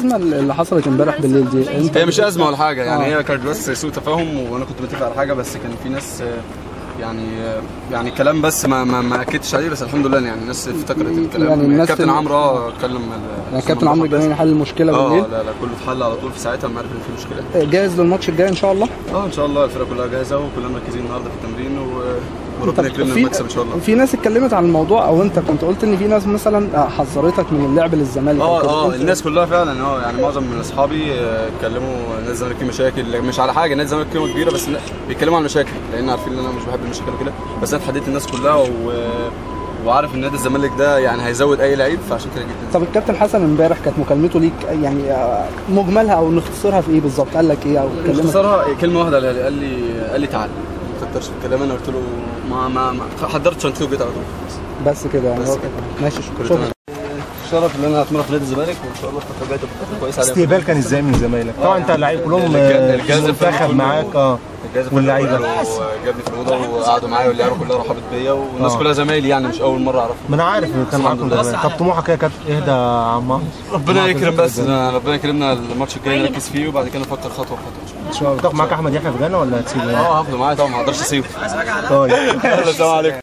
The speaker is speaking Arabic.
الازمه اللي حصلت امبارح بالليل دي هي مش ازمه ولا حاجه يعني، هي كانت بس سوء تفاهم، وانا كنت متفق على حاجه بس كان في ناس يعني كلام بس ما اكدتش عليه، بس الحمد لله يعني الناس افتكرت الكلام. يعني الناس الكابتن عمرو اتكلم، يعني الكابتن عمرو الجماهيري حل المشكله بالليل. لا كله اتحل على طول في ساعتها، ما عرف ان في مشكله. جاهز للماتش الجاي ان شاء الله؟ ان شاء الله الفرقه كلها جاهزه وكلنا مركزين النهارده في التمرين وربنا يكرمنا المكسب ان شاء الله. في ناس اتكلمت عن الموضوع، او انت كنت قلت ان في ناس مثلا حذرتك من اللعب للزمالك. الناس كلها فعلا يعني معظم من اصحابي اتكلموا نادي الزمالك فيه مشاكل، مش على حاجه، نادي الزمالك قيمه كبيره بس بيتكلموا عن المشاكل، لان عارفين ان انا مش بحب المشاكل وكده، بس انا اتحديت الناس كلها وعارف ان نادي الزمالك ده يعني هيزود اي لعيب، فعشان كده جدا. طب الكابتن حسن امبارح كانت مكالمته ليك يعني مجملها او نختصرها في ايه بالظبط؟ قال لك ايه او كلمك؟ نختصرها كلمه واحده، قال لي تعالى، ما كترش في الكلام. انا قلت له ما حضرت شنطتي وجيت على طول. بس كده يعني. ماشي، شكرا. شرف ان انا اتمرن في نادي الزمالك، وان شاء الله الفتره الجايه تبقى كويسه عليا. استقبال كان ازاي من زمايلك؟ طبعا انت اللعيب كلهم المنتخب معاك واللعيبه جابني في الاوضه وقعدوا معايا، واللعيبه كلها رحبت بيا، والناس كلها زمايلي يعني، مش اول مره اعرفهم. ما انا عارف كان معاكم زمان. طب طموحك ايه يا كابتن؟ اهدى يا عمار، ربنا يكرم، بس ربنا يكرمنا الماتش الجاي نركز فيه، وبعد كده نفكر خطوه بخطوه ان شاء الله. تاخد معاك احمد يحيى في جانا ولا هتسيبه؟ هاخده معايا طبعا، ما اقدرش اسيبه. طيب السلام عليكم.